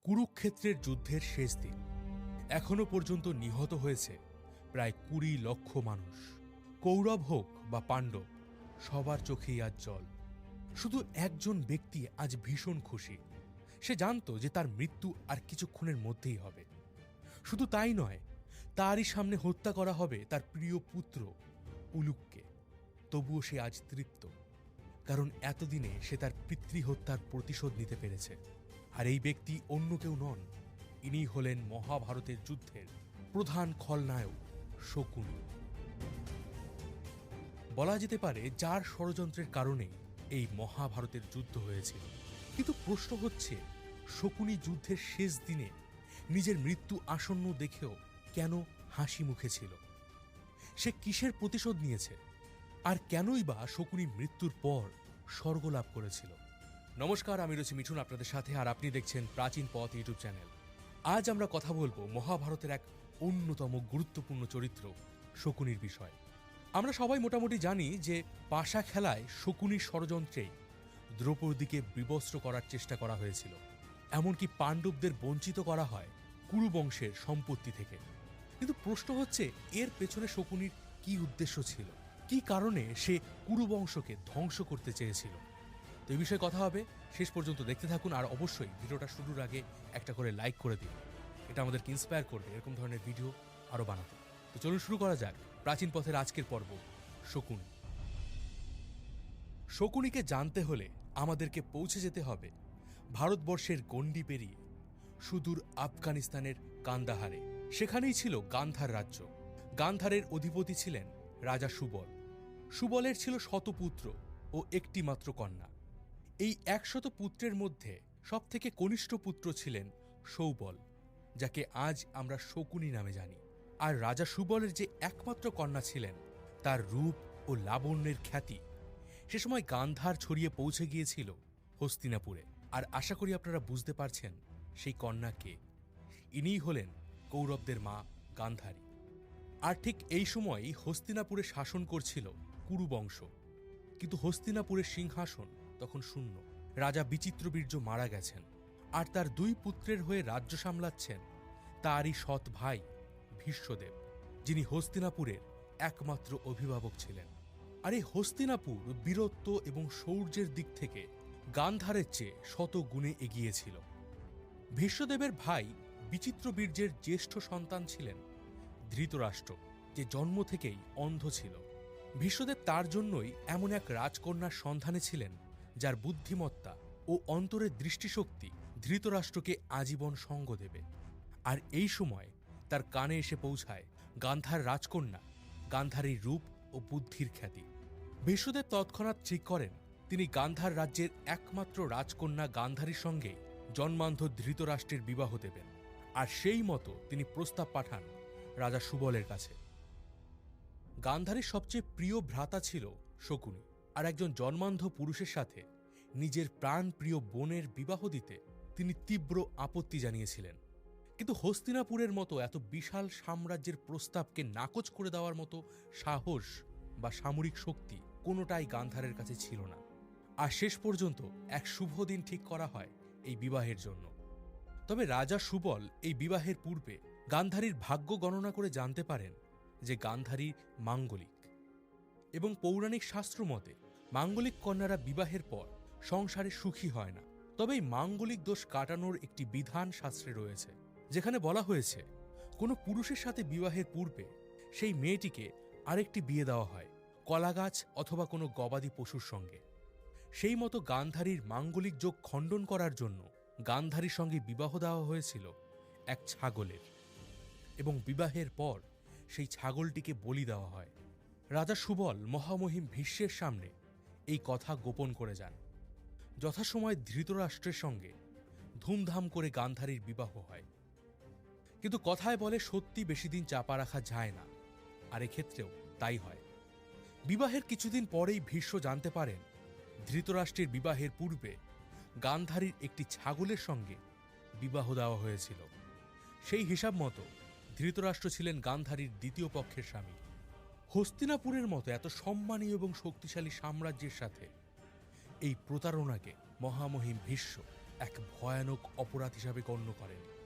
কুরুক্ষেত্রের যুদ্ধের শেষ দিন। এখনো পর্যন্ত নিহত হয়েছে প্রায় ২০ লক্ষ মানুষ। কৌরব হোক বা পাণ্ডব, সবার চোখেই আজ জল। শুধু একজন ব্যক্তি আজ ভীষণ খুশি। সে জানত যে তার মৃত্যু আর কিছুক্ষণের মধ্যেই হবে। শুধু তাই নয়, তারই সামনে হত্যা করা হবে তার প্রিয় পুত্র উলুককে। তবুও সে আজ তৃপ্ত, কারণ এতদিনে সে তার পিতৃহত্যার প্রতিশোধ নিতে পেরেছে। আর এই ব্যক্তি অন্য কেউ নন, ইনি হলেন মহাভারতের যুদ্ধের প্রধান খলনায়ক শকুনি। বলা যেতে পারে যার ষড়যন্ত্রের কারণেই এই মহাভারতের যুদ্ধ হয়েছিল। কিন্তু প্রশ্ন হচ্ছে, শকুনি যুদ্ধের শেষ দিনে নিজের মৃত্যু আসন্ন দেখেও কেন হাসি মুখে ছিল? সে কিসের প্রতিশোধ নিয়েছে? আর কেনই বা শকুনি মৃত্যুর পর স্বর্গ লাভ করেছিল? নমস্কার, আমি রয়েছি মিঠুন আপনাদের সাথে, আর আপনি দেখছেন প্রাচীন পথ ইউটিউব চ্যানেল। আজ আমরা কথা বলবো মহাভারতের এক অন্যতম গুরুত্বপূর্ণ চরিত্র শকুনির বিষয়। আমরা সবাই মোটামুটি জানি যে পাশা খেলায় শকুনির ষড়যন্ত্রেই দ্রৌপদীকে বিবস্ত্র করার চেষ্টা করা হয়েছিল। এমনকি পাণ্ডবদের বঞ্চিত করা হয় কুরু বংশের সম্পত্তি থেকে। কিন্তু প্রশ্ন হচ্ছে, এর পেছনে শকুনির কি উদ্দেশ্য ছিল? কি কারণে সে কুরু বংশকে ধ্বংস করতে চেয়েছিল? তো এই বিষয়ে কথা হবে, শেষ পর্যন্ত দেখতে থাকুন। আর অবশ্যই ভিডিওটা শুরুর আগে একটা করে লাইক করে দিন, এটা আমাদেরকে ইন্সপায়ার করবে এরকম ধরনের ভিডিও আরও বানাতে। তো চলুন শুরু করা যাক প্রাচীন পথের আজকের পর্ব, শকুনি। শকুনিকে জানতে হলে আমাদেরকে পৌঁছে যেতে হবে ভারতবর্ষের গণ্ডি পেরিয়ে সুদূর আফগানিস্তানের কান্দাহারে। সেখানেই ছিল গান্ধার রাজ্য। গান্ধারের অধিপতি ছিলেন রাজা সুবল। সুবলের ছিল ১০০ পুত্র ও একটি মাত্র কন্যা। এই ১০০ পুত্রের মধ্যে সবথেকে কনিষ্ঠ পুত্র ছিলেন সৌবল, যাকে আজ আমরা শকুনি নামে জানি। আর রাজা সুবলের যে একমাত্র কন্যা ছিলেন, তার রূপ ও লাবণ্যের খ্যাতি সে সময় গান্ধার ছড়িয়ে পৌঁছে গিয়েছিল হস্তিনাপুরে। আর আশা করি আপনারা বুঝতে পারছেন সেই কন্যা কে। ইনিই হলেন কৌরবদের মা গান্ধারী। আর ঠিক এই সময়ই হস্তিনাপুরে শাসন করছিল কুরু বংশ। কিন্তু হস্তিনাপুরের সিংহাসন তখন শূন্য। রাজা বিচিত্রবীর্য মারা গেছেন, আর তার ২ পুত্রের হয়ে রাজ্য সামলাচ্ছেন তারই সৎ ভাই ভীষ্মদেব, যিনি হস্তিনাপুরের একমাত্র অভিভাবক ছিলেন। আর এই হস্তিনাপুর বীরত্ব এবং শৌর্যের দিক থেকে গান্ধারের চেয়ে ১০০ গুণে এগিয়েছিল। ভীষ্মদেবের ভাই বিচিত্রবীর্যের জ্যেষ্ঠ সন্তান ছিলেন ধৃতরাষ্ট্র, যে জন্ম থেকেই অন্ধ ছিল। ভীষ্মদেব তার জন্যই এমন এক রাজকন্যার সন্ধানে ছিলেন, যার বুদ্ধিমত্তা ও অন্তরের দৃষ্টিশক্তি ধৃতরাষ্ট্রকে আজীবন সঙ্গ দেবে। আর এই সময় তার কানে এসে পৌঁছায় গান্ধার রাজকন্যা গান্ধারীর রূপ ও বুদ্ধির খ্যাতি। ভীষ্মদেব তৎক্ষণাৎ ঠিক করেন তিনি গান্ধার রাজ্যের একমাত্র রাজকন্যা গান্ধারীর সঙ্গে জন্মান্ধ ধৃতরাষ্ট্রের বিবাহ দেবেন। আর সেই মতো তিনি প্রস্তাব পাঠান রাজা সুবলের কাছে। গান্ধারীর সবচেয়ে প্রিয় ভ্রাতা ছিল শকুনি, আর একজন জন্মান্ধ পুরুষের সাথে নিজের প্রাণ প্রিয় বোনের বিবাহ দিতে তিনি তীব্র আপত্তি জানিয়েছিলেন। কিন্তু হস্তিনাপুরের মতো এত বিশাল সাম্রাজ্যের প্রস্তাবকে নাকচ করে দেওয়ার মতো সাহস বা সামরিক শক্তি কোনোটাই গান্ধারের কাছে ছিল না। আর শেষ পর্যন্ত এক শুভ দিন ঠিক করা হয় এই বিবাহের জন্য। তবে রাজা সুবল এই বিবাহের পূর্বে গান্ধারীর ভাগ্য গণনা করে জানতে পারেন যে গান্ধারী মাঙ্গলিক, এবং পৌরাণিক শাস্ত্র মতে মাঙ্গলিক কন্যারা বিবাহের পর সংসারে সুখী হয় না। তবে এই মাঙ্গলিক দোষ কাটানোর একটি বিধান শাস্ত্রে রয়েছে, যেখানে বলা হয়েছে কোনো পুরুষের সাথে বিবাহের পূর্বে সেই মেয়েটিকে আরেকটি বিয়ে দেওয়া হয়, কলাগাছ অথবা কোনো গবাদি পশুর সঙ্গে। সেই মতো গান্ধারীর মাঙ্গলিক যোগ খণ্ডন করার জন্য গান্ধারীর সঙ্গে বিবাহ দেওয়া হয়েছিল এক ছাগলের, এবং বিবাহের পর সেই ছাগলটিকে বলি দেওয়া হয়। রাজা সুবল মহামহিম ভীষ্মের সামনে এই কথা গোপন করে যান। যথাসময় ধৃতরাষ্ট্রের সঙ্গে ধুমধাম করে গান্ধারীর বিবাহ হয়। কিন্তু কথায় বলে সত্যি বেশি দিন চাপা রাখা যায় না, আর এক্ষেত্রেও তাই হয়। বিবাহের কিছুদিন পরেই ভীষ্ম জানতে পারেন ধৃতরাষ্ট্রের বিবাহের পূর্বে গান্ধারীর একটি ছাগলের সঙ্গে বিবাহ দেওয়া হয়েছিল। সেই হিসাব মতো ধৃতরাষ্ট্র ছিলেন গান্ধারীর দ্বিতীয় পক্ষের স্বামী। হস্তিনাপুরের মতো এত সম্মানীয় এবং শক্তিশালী সাম্রাজ্যের সাথে এই প্রতারণাকে মহামহিম ভীষ্ম এক ভয়ানক অপরাধ হিসাবে গণ্য করেন।